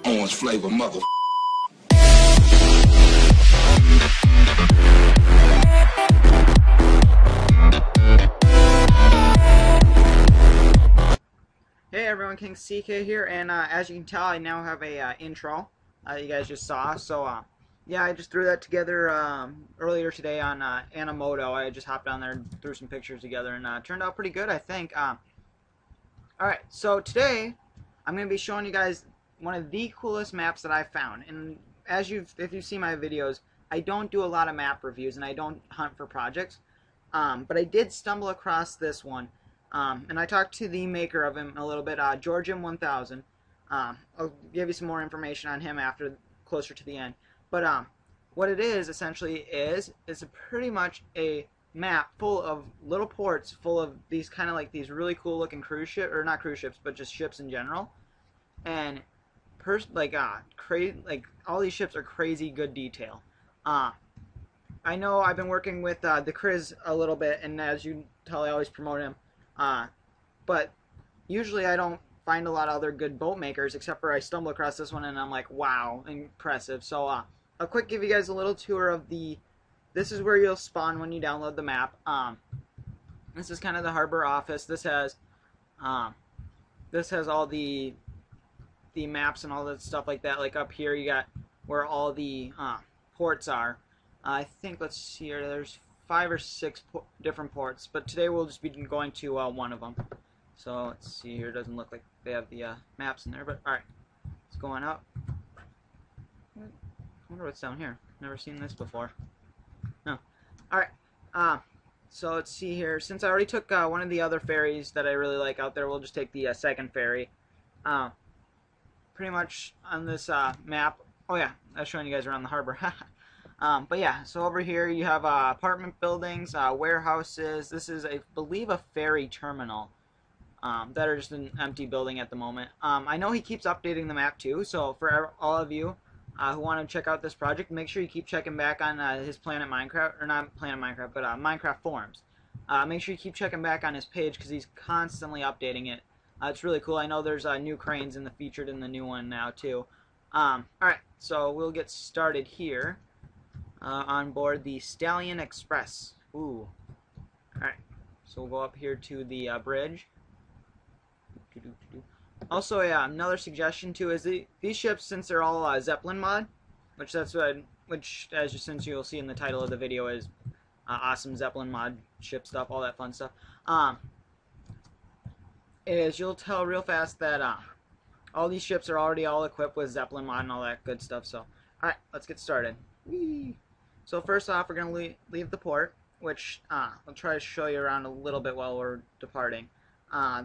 Orange flavor mother. Hey everyone, King CK here, and as you can tell, I now have a intro you guys just saw. So yeah, I just threw that together earlier today on Animoto. I just hopped on there and threw some pictures together, and turned out pretty good, I think. Alright, so today I'm going to be showing you guys one of the coolest maps that I found. And if you've seen my videos, I don't do a lot of map reviews and I don't hunt for projects, but I did stumble across this one. And I talked to the maker of him a little bit, georgem1000. I'll give you some more information on him closer to the end. But what it is essentially is pretty much a map full of little ports, full of these kind of like these really cool looking cruise ship, or not cruise ships, but just ships in general. And all these ships are crazy good detail. I know I've been working with the Kriz a little bit, and as you tell, I always promote him. But usually I don't find a lot of other good boat makers, except for I stumble across this one and I'm like, wow, impressive. So I'll quick give you guys a little tour of this is where you'll spawn when you download the map. This is kind of the harbor office. This has all the maps and all that stuff like that. Like up here you got where all the ports are. I think, let's see here, there's 5 or 6 different ports, but today we'll just be going to one of them. So let's see here, it doesn't look like they have the maps in there, but alright, it's going up. I wonder what's down here. Never seen this before. No. Alright, so let's see here, since I already took one of the other ferries that I really like out there, we'll just take the second ferry. Pretty much on this map, oh yeah, I was showing you guys around the harbor. But yeah, so over here you have apartment buildings, warehouses. This is, I believe, a ferry terminal that are just an empty building at the moment. I know he keeps updating the map too, so for all of you who want to check out this project, make sure you keep checking back on his Planet Minecraft, or not Planet Minecraft, but Minecraft forums. Make sure you keep checking back on his page because he's constantly updating it. It's really cool. I know there's new cranes featured in the new one now too. Alright, so we'll get started here. On board the Stallion Express. Ooh. Alright, so we'll go up here to the bridge. Also, yeah, another suggestion too is these ships, since they're all zeplin mod, since you'll see in the title of the video, is awesome zeplin mod ship stuff, all that fun stuff. You'll tell real fast that all these ships are already all equipped with zeplin mod and all that good stuff. So, alright, let's get started. Whee! So first off, we're going to leave the port, which I'll try to show you around a little bit while we're departing. I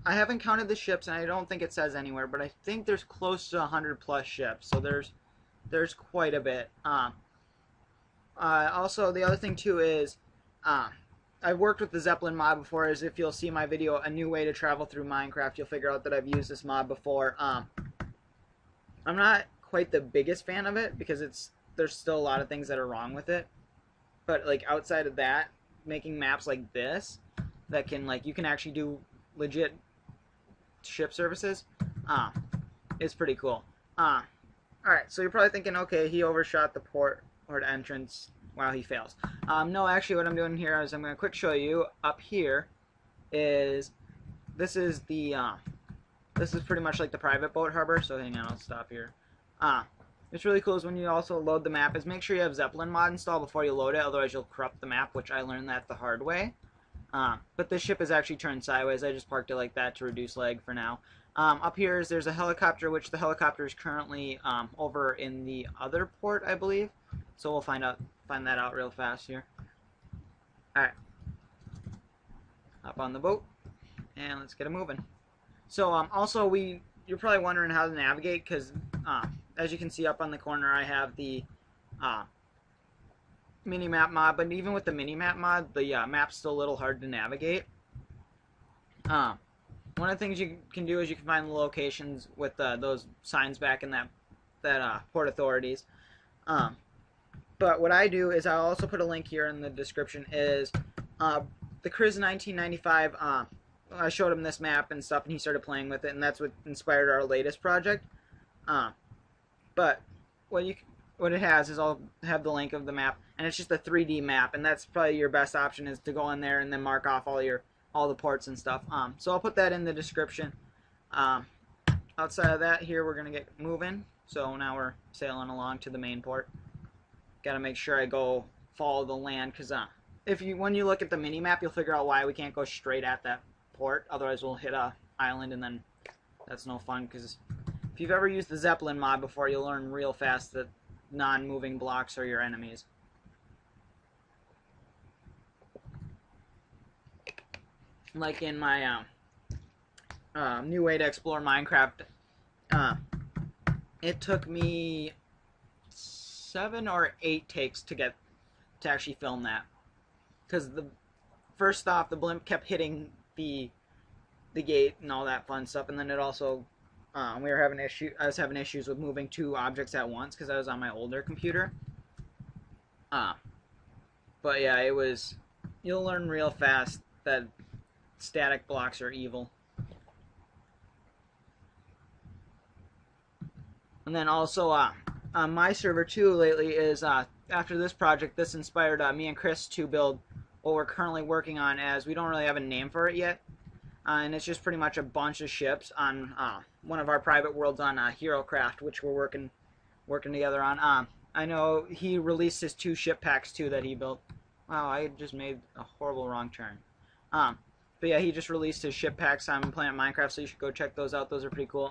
haven't counted the ships, and I don't think it says anywhere, but I think there's close to 100 plus ships, so there's quite a bit. Also, the other thing too is I've worked with the Zeppelin mod before. As if you'll see my video, A New Way to Travel Through Minecraft, you'll figure out that I've used this mod before. I'm not quite the biggest fan of it because there's still a lot of things that are wrong with it, but like outside of that, making maps like this that can, like, you can actually do legit ship services is pretty cool. Alright, so you're probably thinking, okay, he overshot the port entrance. Wow, he fails. No, actually what I'm doing here is I'm going to quick show you up here this is pretty much like the private boat harbor. So hang on, I'll stop here. What's really cool is when you also load the map is make sure you have Zeppelin mod installed before you load it, otherwise you'll corrupt the map, which I learned that the hard way. But this ship is actually turned sideways. I just parked it like that to reduce lag for now. Up here there's a helicopter, which the helicopter is currently over in the other port, I believe. So we'll find that out real fast here. Alright. Hop on the boat and let's get it moving. So also you're probably wondering how to navigate, because as you can see up on the corner, I have the mini-map mod, but even with the mini-map mod, the map's still a little hard to navigate. One of the things you can do is you can find the locations with those signs back in that port authorities. But what I do is I'll also put a link here in the description, is the Kriz 1995, I showed him this map and stuff, and he started playing with it, and that's what inspired our latest project. But what you what it has is I'll have the link of the map, and it's just a 3D map, and that's probably your best option is to go in there and then mark off all the ports and stuff. So I'll put that in the description. Um, outside of that, here we're gonna get moving. So now we're sailing along to the main port. Got to make sure I go follow the land, because when you look at the mini map, you'll figure out why we can't go straight at that port. Otherwise, we'll hit a island, and then that's no fun. Because if you've ever used the zeplin mod before, you'll learn real fast that non-moving blocks are your enemies. Like in my new way to explore Minecraft, it took me 7 or 8 takes to actually film that, because first off the blimp kept hitting the gate and all that fun stuff, and then it also I was having issues with moving 2 objects at once because I was on my older computer. But yeah, you'll learn real fast that static blocks are evil. And then also on my server too lately is after this project, this inspired me and Chris to build what we're currently working on, as we don't really have a name for it yet, and it's just pretty much a bunch of ships on one of our private worlds on HeroCraft, which we're working together on. I know he released his 2 ship packs too that he built. Wow, I just made a horrible wrong turn. But yeah, he just released his ship packs on Planet Minecraft, so you should go check those out. Those are pretty cool.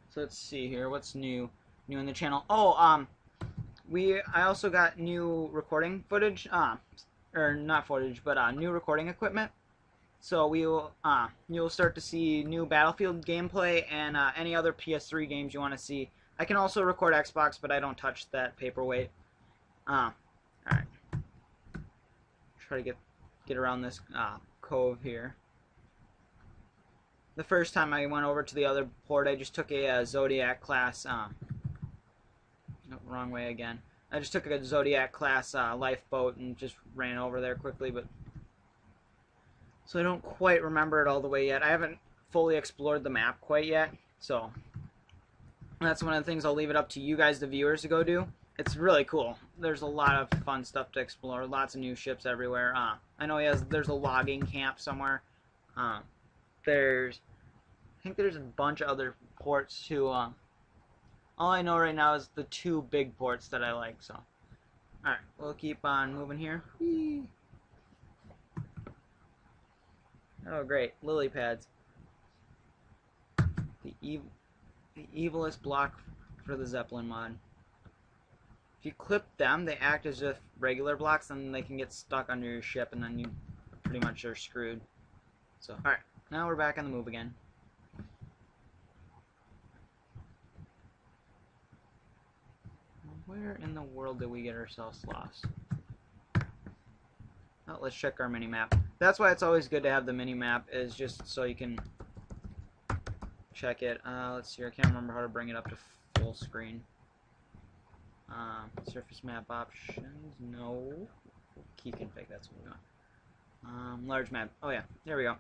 So let's see here, what's new in the channel. Oh, I also got new recording footage, or not footage, but new recording equipment. So you'll start to see new Battlefield gameplay and any other PS3 games you want to see. I can also record Xbox, but I don't touch that paperweight. Alright. Try to get around this cove here. The first time I went over to the other port, I just took a Zodiac class. No, wrong way again. I just took a Zodiac class lifeboat and just ran over there quickly, but so I don't quite remember it all the way yet. I haven't fully explored the map quite yet, so that's one of the things I'll leave it up to you guys, the viewers, to go do. It's really cool. There's a lot of fun stuff to explore. Lots of new ships everywhere. I know there's a logging camp somewhere. I think there's a bunch of other ports too. All I know right now is the 2 big ports that I like. So, all right, we'll keep on moving here. Whee! Oh, great, lily pads. The evilest block for the zeplin mod. If you clip them, they act as if regular blocks, and they can get stuck under your ship, and then you pretty much are screwed. So, alright, now we're back on the move again. Where in the world did we get ourselves lost? Oh, let's check our mini-map. That's why it's always good to have the mini-map, is just so you can check it. Let's see, I can't remember how to bring it up to full screen. Surface map options, no. Key config, that's what we want. Large map, oh yeah, there we go.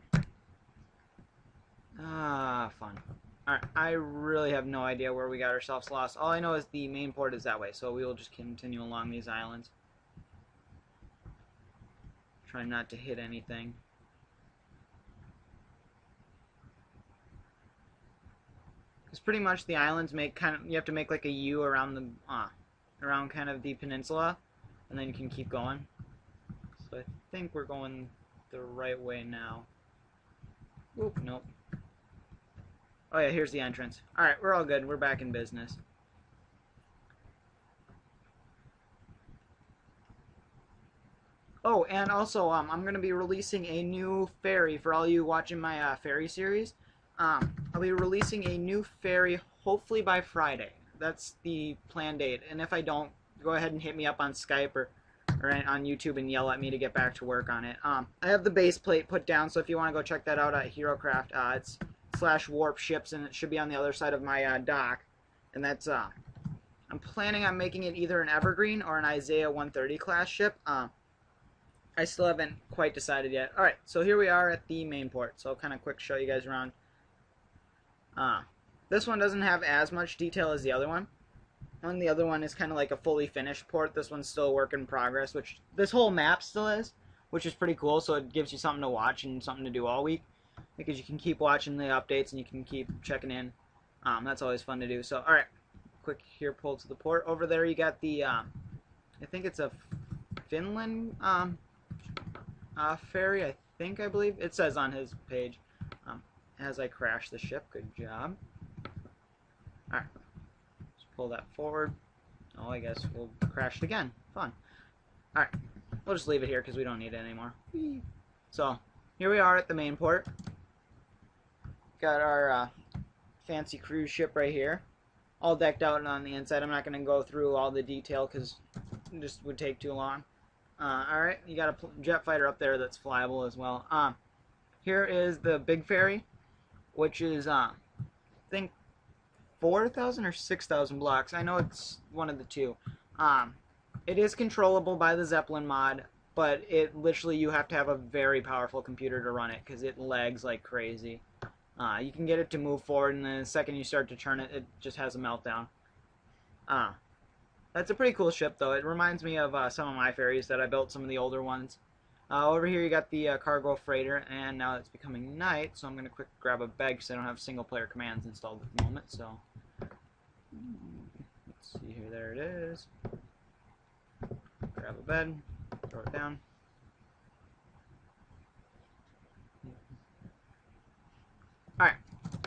Fun. Alright, I really have no idea where we got ourselves lost. All I know is the main port is that way, so we will just continue along these islands. Try not to hit anything. Because pretty much the islands make you have to make like a U around the around kind of the peninsula, and then you can keep going. So I think we're going the right way now. Oop, nope. Oh yeah, here's the entrance. Alright, we're all good. We're back in business. Oh, and also, I'm going to be releasing a new ferry for all you watching my ferry series. I'll be releasing a new ferry hopefully by Friday. That's the planned date. And if I don't, go ahead and hit me up on Skype or on YouTube and yell at me to get back to work on it. I have the base plate put down, so if you want to go check that out at HeroCraft, it's /warp ships, and it should be on the other side of my dock. And that's I'm planning on making it either an Evergreen or an Isaiah 130 class ship. I still haven't quite decided yet. Alright, so here we are at the main port. So I'll kind of quick show you guys around. This one doesn't have as much detail as the other one. And the other one is kind of like a fully finished port. This one's still a work in progress, which this whole map still is, which is pretty cool. So it gives you something to watch and something to do all week, because you can keep watching the updates and you can keep checking in. That's always fun to do. So, all right, quick here pull to the port. Over there you got the, I think it's a Finland ferry. I believe it says on his page. As I crash the ship, good job. All right. Pull that forward. Oh, I guess we'll crash it again. Fun. Alright, we'll just leave it here because we don't need it anymore. So, here we are at the main port. Got our fancy cruise ship right here. All decked out on the inside. I'm not going to go through all the detail because it just would take too long. Alright, you got a jet fighter up there that's flyable as well. Here is the big ferry, which is, I think, 4,000 or 6,000 blocks. I know it's one of the two. It is controllable by the Zeppelin mod, but it literally, you have to have a very powerful computer to run it because it lags like crazy. You can get it to move forward, and then the second you start to turn it, it just has a meltdown. That's a pretty cool ship, though. It reminds me of some of my ferries that I built, some of the older ones. Over here you got the cargo freighter, and now it's becoming night, so I'm going to quick grab a bed because I don't have single-player commands installed at the moment. So let's see here. There it is. Grab a bed, throw it down. Alright,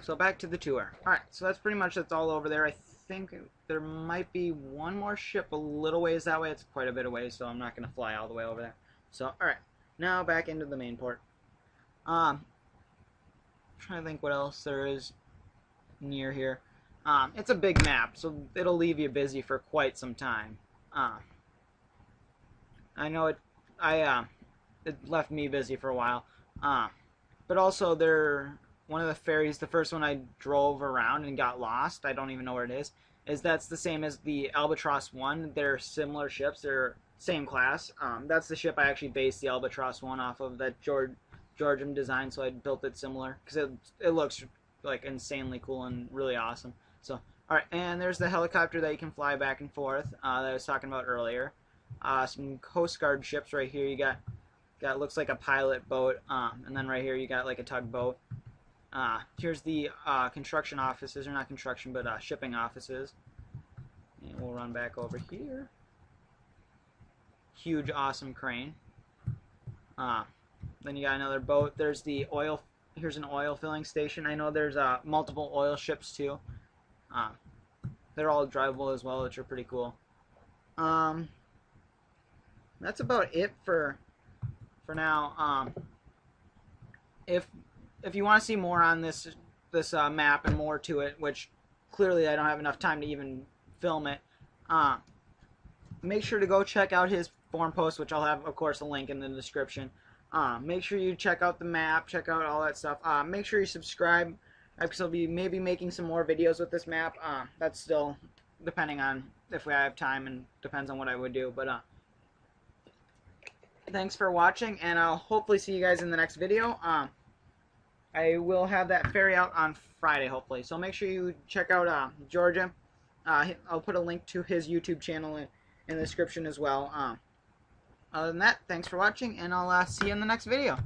so back to the tour. Alright, so that's all over there. I think there might be one more ship a little ways that way. It's quite a bit away, so I'm not going to fly all the way over there. So, alright, now back into the main port. I'm trying to think what else there is near here. It's a big map, so it'll leave you busy for quite some time. I know it left me busy for a while. But also one of the ferries, the first one I drove around and got lost, I don't even know where it is that's the same as the Albatross 1. They're similar ships, they're same class. That's the ship I actually based the Albatross 1 off of, that georgem design, so I built it similar, because it looks like insanely cool and really awesome. So, alright, and there's the helicopter that you can fly back and forth that I was talking about earlier. Some Coast Guard ships right here. You got looks like a pilot boat, and then right here you got like a tugboat. Here's the construction offices, or not construction, but shipping offices. And we'll run back over here. Huge, awesome crane. Then you got another boat. There's the oil. Here's an oil filling station. I know there's multiple oil ships too. They're all drivable as well, which are pretty cool. That's about it for now. If you want to see more on this map and more to it, which clearly I don't have enough time to even film it, make sure to go check out his forum post, which I'll have, of course, a link in the description. Make sure you check out the map, check out all that stuff. Make sure you subscribe, because I'll be maybe making some more videos with this map. That's still depending on if I have time, and depends on what I would do. But thanks for watching, and I'll hopefully see you guys in the next video. I will have that ferry out on Friday, hopefully. So make sure you check out Georgia. I'll put a link to his YouTube channel in the description as well. Other than that, thanks for watching, and I'll see you in the next video.